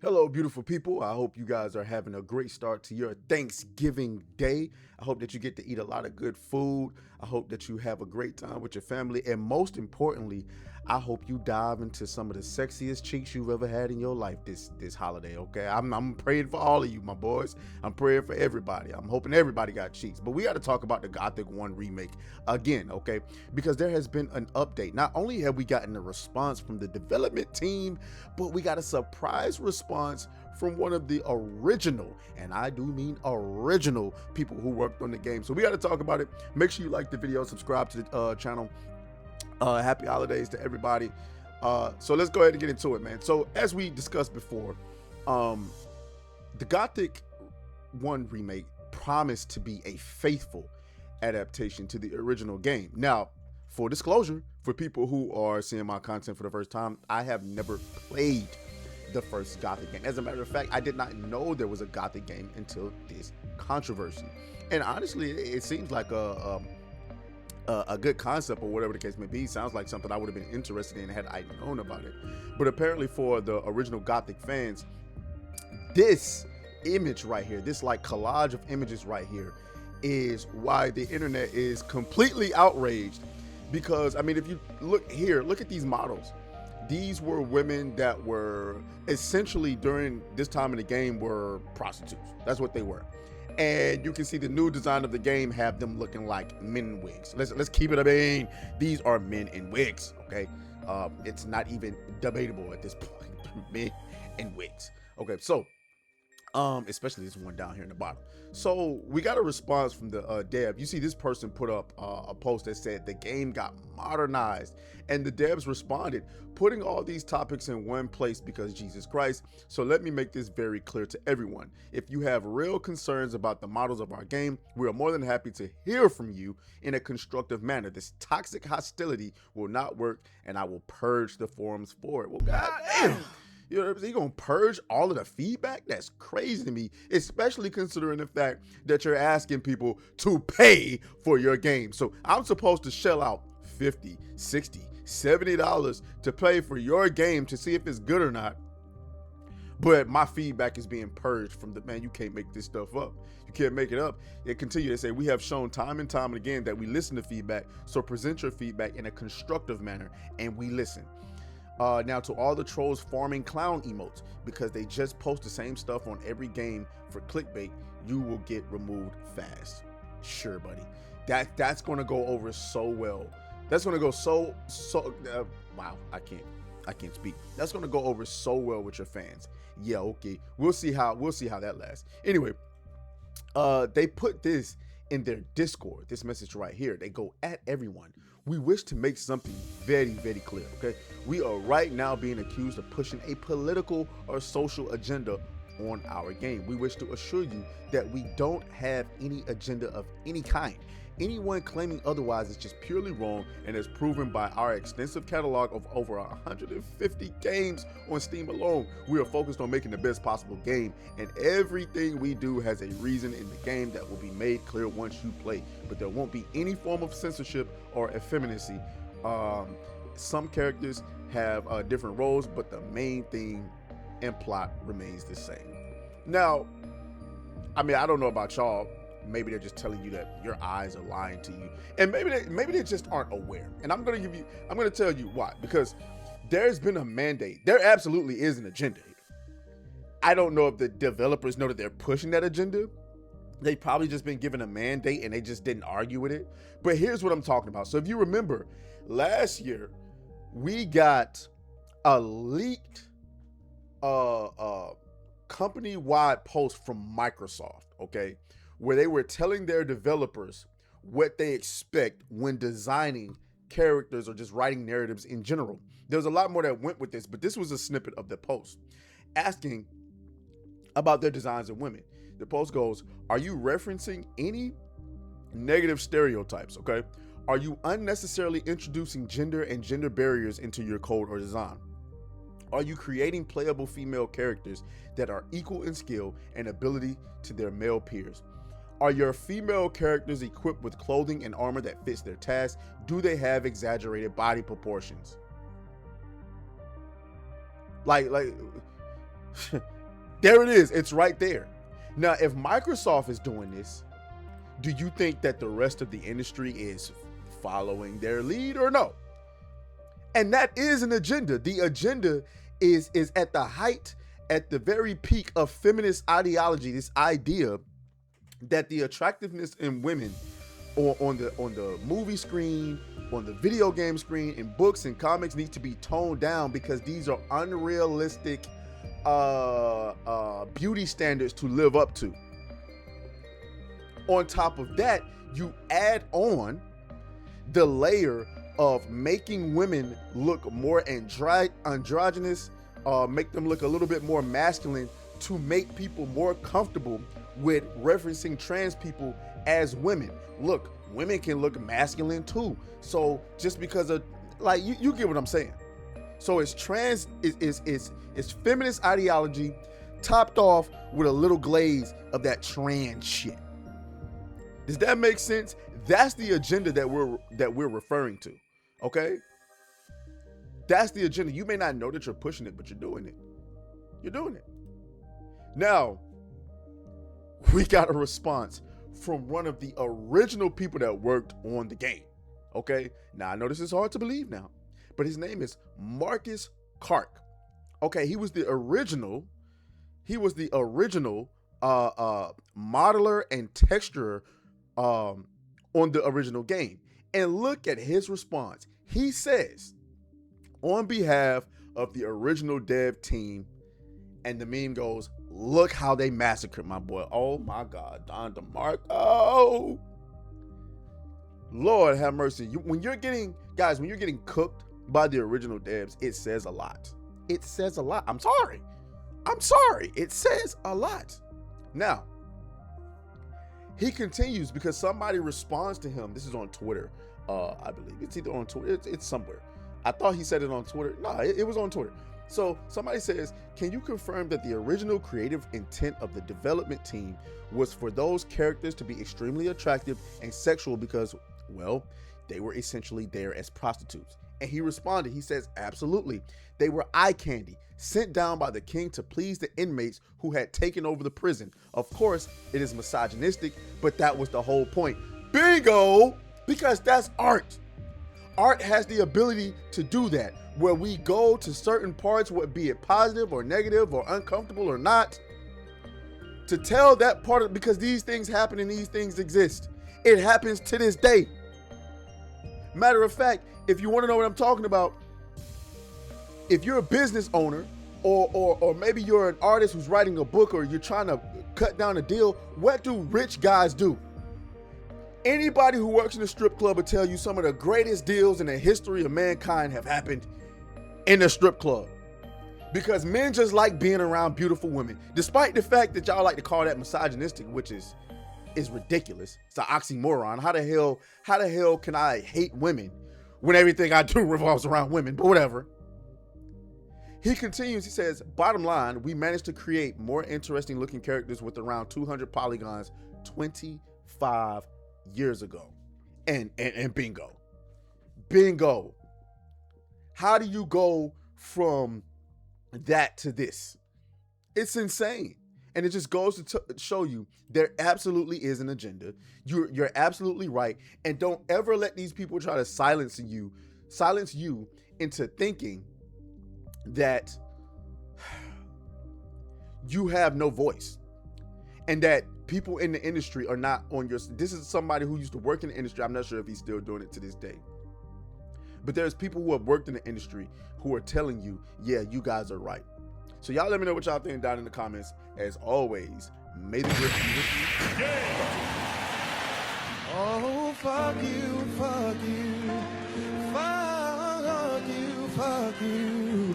Hello, beautiful people. I hope you guys are having a great start to your Thanksgiving day. I hope that you get to eat a lot of good food. I hope that you have a great time with your family. And most importantly, I hope you dive into some of the sexiest cheeks you've ever had in your life this holiday, okay? I'm praying for all of you, my boys. I'm praying for everybody. I'm hoping everybody got cheeks. But we got to talk about the Gothic 1 remake again, okay? Because there has been an update. Not only have we gotten a response from the development team, but we got a surprise response from one of the original, and I do mean original, people who worked on the game. So we got to talk about it. Make sure you like the video, subscribe to the channel. Happy holidays to everybody. So let's go ahead and get into it, man. So as we discussed before, the Gothic 1 remake promised to be a faithful adaptation to the original game. Now, for disclosure, for people who are seeing my content for the first time, I have never played the first Gothic game. As a matter of fact, I did not know there was a Gothic game until this controversy. And honestly, it seems like a good concept, or whatever the case may be. Sounds like something I would have been interested in had I known about it. But apparently for the original Gothic fans, this image right here, this like collage of images right here, is why the internet is completely outraged. Because I mean, if you look here, look at these models. These were women that were essentially, during this time in the game, were prostitutes. That's what they were. And you can see the new design of the game have them looking like men in wigs. Let's keep it. I mean, these are men in wigs, okay? It's not even debatable at this point. Men in wigs. Okay, so especially this one down here in the bottom. So we got a response from the dev. You see this person put up a post that said the game got modernized, and the devs responded, putting all these topics in one place because Jesus Christ. So let me make this very clear to everyone. If you have real concerns about the models of our game, we are more than happy to hear from you in a constructive manner. This toxic hostility will not work, and I will purge the forums for it. Well, goddamn. You know what I'm saying? You're going to purge all of the feedback? That's crazy to me, especially considering the fact that you're asking people to pay for your game. So I'm supposed to shell out $50, $60, $70 to pay for your game to see if it's good or not. But my feedback is being purged from the, man, you can't make this stuff up. You can't make it up. They continue to say, we have shown time and time again that we listen to feedback. So present your feedback in a constructive manner, and we listen. Now to all the trolls farming clown emotes, because they just post the same stuff on every game for clickbait, you will get removed fast. Sure, buddy. That's going to go over so well. That's going to go so wow, I can't speak. That's going to go over so well with your fans. Yeah, okay. We'll see how that lasts. Anyway, they put this in their Discord, this message right here. They go, at everyone, we wish to make something very, very clear, okay? We are right now being accused of pushing a political or social agenda on our game. We wish to assure you that we don't have any agenda of any kind. Anyone claiming otherwise is just purely wrong, and is proven by our extensive catalog of over 150 games on Steam alone. We are focused on making the best possible game, and everything we do has a reason in the game that will be made clear once you play. But there won't be any form of censorship or effeminacy. Some characters have different roles, but the main theme and plot remains the same. Now, I mean, I don't know about y'all. Maybe they're just telling you that your eyes are lying to you, and maybe they just aren't aware. And I'm gonna tell you why. Because there's been a mandate. There absolutely is an agenda here. I don't know if the developers know that they're pushing that agenda. They probably just been given a mandate and they just didn't argue with it. But here's what I'm talking about. So if you remember, last year we got a leaked company-wide post from Microsoft, okay, where they were telling their developers what they expect when designing characters or just writing narratives in general. There's a lot more that went with this, but this was a snippet of the post asking about their designs of women. The post goes, are you referencing any negative stereotypes, okay? Are you unnecessarily introducing gender and gender barriers into your code or design? Are you creating playable female characters that are equal in skill and ability to their male peers? Are your female characters equipped with clothing and armor that fits their tasks? Do they have exaggerated body proportions? Like There it is. It's right there. Now, if Microsoft is doing this, do you think that the rest of the industry is following their lead or no? And that is an agenda. The agenda is at the height, at the very peak of feminist ideology, this idea that the attractiveness in women on the movie screen, on the video game screen, in books and comics needs to be toned down because these are unrealistic beauty standards to live up to. On top of that, you add on the layer of making women look more androgynous, make them look a little bit more masculine to make people more comfortable with referencing trans people as women. Look, women can look masculine too. So just because of, like, you get what I'm saying. So it's it's feminist ideology topped off with a little glaze of that trans shit. Does that make sense? That's the agenda that we're referring to. Okay? That's the agenda. You may not know that you're pushing it, but you're doing it. You're doing it. Now, we got a response from one of the original people that worked on the game. Okay? Now, I know this is hard to believe now, but his name is Marcus Kark. Okay, he was the original modeler and texturer on the original game. And look at his response. He says, on behalf of the original dev team, and the meme goes, look how they massacred my boy. Oh my God, Don DeMarco. Lord have mercy. When you're getting cooked by the original devs, it says a lot. It says a lot. I'm sorry. It says a lot. Now, he continues because somebody responds to him. This is on Twitter. I believe it's either on Twitter. It's somewhere. I thought he said it on Twitter. No, it was on Twitter. So somebody says, can you confirm that the original creative intent of the development team was for those characters to be extremely attractive and sexual because, well, they were essentially there as prostitutes? And he responded, he says, absolutely. They were eye candy, sent down by the king to please the inmates who had taken over the prison. Of course, it is misogynistic, but that was the whole point. Bingo! Because that's art. Art has the ability to do that, where we go to certain parts, be it positive or negative or uncomfortable or not, to tell that part of, because these things happen and these things exist. It happens to this day. Matter of fact, if you want to know what I'm talking about, if you're a business owner or maybe you're an artist who's writing a book or you're trying to cut down a deal, what do rich guys do? Anybody who works in a strip club will tell you some of the greatest deals in the history of mankind have happened in a strip club. Because men just like being around beautiful women, despite the fact that y'all like to call that misogynistic, which is ridiculous. It's an oxymoron. How the hell can I hate women when everything I do revolves around women? But whatever. He continues, he says, bottom line, we managed to create more interesting looking characters with around 200 polygons 25 years ago. And bingo. How do you go from that to this? It's insane. And it just goes to show you there absolutely is an agenda. You're absolutely right. And don't ever let these people try to silence you into thinking that you have no voice and that people in the industry are not on your. This is somebody who used to work in the industry. I'm not sure if he's still doing it to this day. But there's people who have worked in the industry who are telling you, yeah, you guys are right. So y'all let me know what y'all think down in the comments. As always, may the good be with you. Yeah. Oh, fuck you, fuck you, fuck you, fuck you.